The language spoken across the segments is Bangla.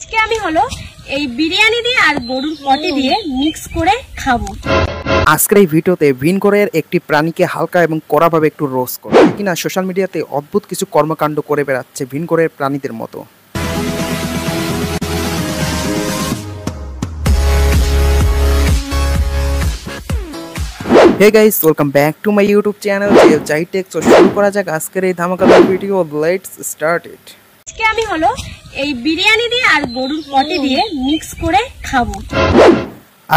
আজকে আমি হলো এই বিরিয়ানি দিয়ে আর গরুর পটি দিয়ে মিক্স করে খাবো। আজকের এই ভিডিওতে ভিনকরের একটি প্রাণীকে হালকা এবং কড়াভাবে একটু রোস্ট করে কিনা সোশ্যাল মিডিয়াতে অদ্ভুত কিছু কর্মকাণ্ড করে বেড়াচ্ছে ভিনকরের প্রাণীদের মতো। Hey guys, welcome back to my YouTube channel Joy tech. তো শুরু করা যাক আজকের এই ধামাকাদার ভিডিও। Let's start it. আজকে আমি হলো এই বিরিয়ানি দিয়ে আর গরুর পটি দিয়ে মিক্স করে খাবো।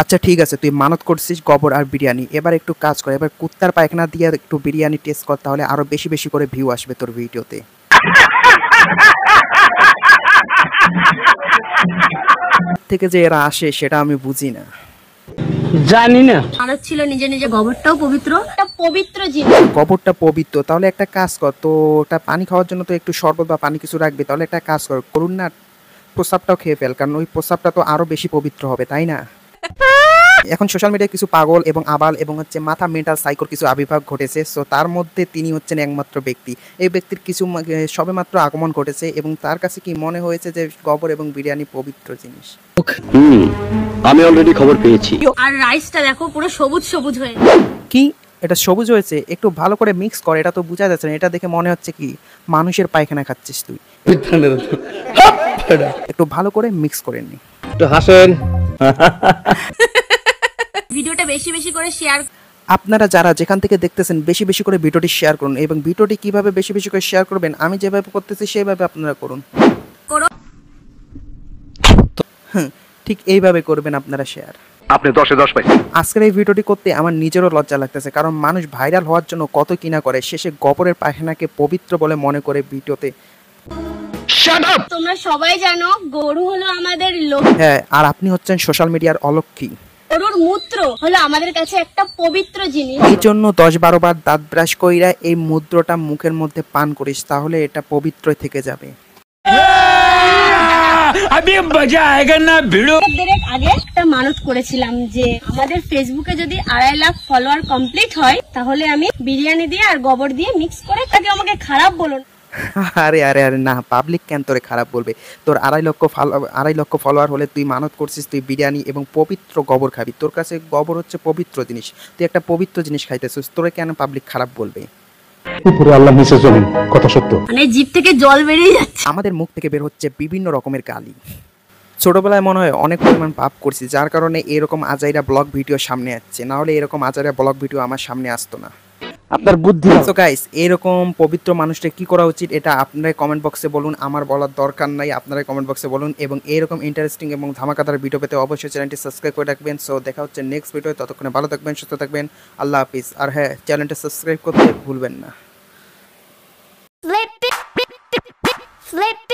আচ্ছা ঠিক আছে, তুই মানত করছিস গোবর আর বিরিয়ানি, এবার একটু কাজ কর, এবার কুত্তার পায়খানা দিয়ে একটু বিরিয়ানি টেস্ট কর, তাহলে আরো বেশি বেশি করে ভিউ আসবে তোর ভিডিওতে। থেকে যে এরা আসে সেটা আমি বুঝি না, জানি না। মানুষ ছিল নিজে নিজে গোবরটাও পবিত্র, একটা পবিত্র জিনিস। গোবরটা পবিত্র, তাহলে একটা কাজ কর, তো ওটা পানি খাওয়ার জন্য তো একটু শরবত বা পানি কিছু রাখবে, তাহলে একটা কাজ কর, করুন না প্রস্রাবটাও খেয়ে ফেল, কারণ ওই প্রস্রাবটা তো আরো বেশি পবিত্র হবে, তাই না? এখন সোশ্যাল মিডিয়ায় কিছু পাগল এবং আবাল এবং মাথা মেন্টাল সাইকোর কিছু আবির্ভাব ঘটেছে। সো তার মধ্যে তিনি হচ্ছেন একমাত্র ব্যক্তি। এই ব্যক্তির কিছু সবেমাত্র আগমন ঘটেছে এবং তার কাছে কি মনে হয়েছে যে গোবর এবং বিরিয়ানি পবিত্র জিনিস। আমি অলরেডি খবর পেয়েছি। আর রাইসটা দেখো পুরো সবুজ সবুজ হয়ে। কি এটা সবুজ হয়েছে? একটু ভালো করে মিক্স কর, এটা তো বোঝা যাচ্ছে না। এটা দেখে মনে হচ্ছে কি মানুষের পায়খানা খাচ্ছিস তুই। একটু ভালো করে মিক্স করে নি। একটু হাসেন। ভিডিওটা বেশি বেশি করে শেয়ার। আপনারা যারা যেখান থেকে দেখতেছেন বেশি বেশি করে ভিডিওটি শেয়ার করুন, এবং ভিডিওটি কিভাবে বেশি বেশি করে শেয়ার করবেন আমি যেভাবে করতেছি সেভাবে আপনারা করুন। ঠিক এইভাবে করবেন আপনারা শেয়ার। আপনি 10 এ 10 পাইছেন। আজকের এই ভিডিওটি করতে আমার নিজেরও লজ্জা লাগতেছে, কারণ মানুষ ভাইরাল হওয়ার জন্য কত কিনা করে, শেষে গোবরের পায়খানাকে পবিত্র বলে মনে করে ভিডিওতে। তোমরা সবাই জানো গরু হলো আমাদের লোক। হ্যাঁ, আর আপনি হচ্ছেন সোশ্যাল মিডিয়ার অলক্ষী। গরুর মূত্র হলো আমাদের কাছে একটা পবিত্র জিনিস। এই জন্য 10-12 বার দাঁত ব্রাশ কইরা এই মুদ্রটা মুখের মধ্যে পান করিস, তাহলে এটা পবিত্র থেকে যাবে। আমি মজা আয়েগা না ভিডিও। আগে একটা মানত করেছিলাম যে আমাদের ফেসবুকে যদি 2.5 লাখ ফলোয়ার কমপ্লিট হয় তাহলে আমি বিরিয়ানি দিয়ে আর গোবর দিয়ে মিক্স করে তাকে আমাকে খারাপ বলুন। আরে আরে আরে না, পাবলিক কেন তোরে খারাপ বলবে? তোর 2.5 লক্ষ ফলোয়ার হলে তুই মানত করছিস তুই বিরিয়ানি এবং পবিত্র গোবর খাবি। তোর কাছে গোবর হচ্ছে পবিত্র জিনিস, তুই একটা পবিত্র জিনিস খাইতেছিস, তোরে কেন পাবলিক খারাপ বলবে? উপরে আল্লাহ নিচে জমিন, কথা সত্য। মানে জিভ থেকে জল বেরিয়ে যাচ্ছে। আমাদের মুখ থেকে বের হচ্ছে বিভিন্ন রকমের গালি। ছোটবেলায় মনে হয় অনেক পরিমাণ পাপ করছি, যার কারণে এরকম আজাইরা ব্লগ ভিডিও সামনে আসছে, না হলে এরকম আজাইরা ব্লগ ভিডিও আমার সামনে আসতো না। আপনার বুদ্ধি। সো গাইস, এরকম পবিত্র মানুষটা কি করা উচিত এটা আপনারা কমেন্ট বক্সে বলুন, আমার বলার দরকার নাই, আপনারা কমেন্ট বক্সে বলুন। এবং এরকম ইন্টারেস্টিং এবং ধামাকাদার ভিডিও পেতে অবশ্যই চ্যানেলটি সাবস্ক্রাইব করে রাখবেন। সো দেখা হচ্ছে নেক্সট ভিডিও, ততক্ষণে ভালো থাকবেন, সুস্থ থাকবেন, আল্লাহ হাফিজ। আর হ্যাঁ, চ্যানেলটা সাবস্ক্রাইব করতে ভুলবেন না। Flip.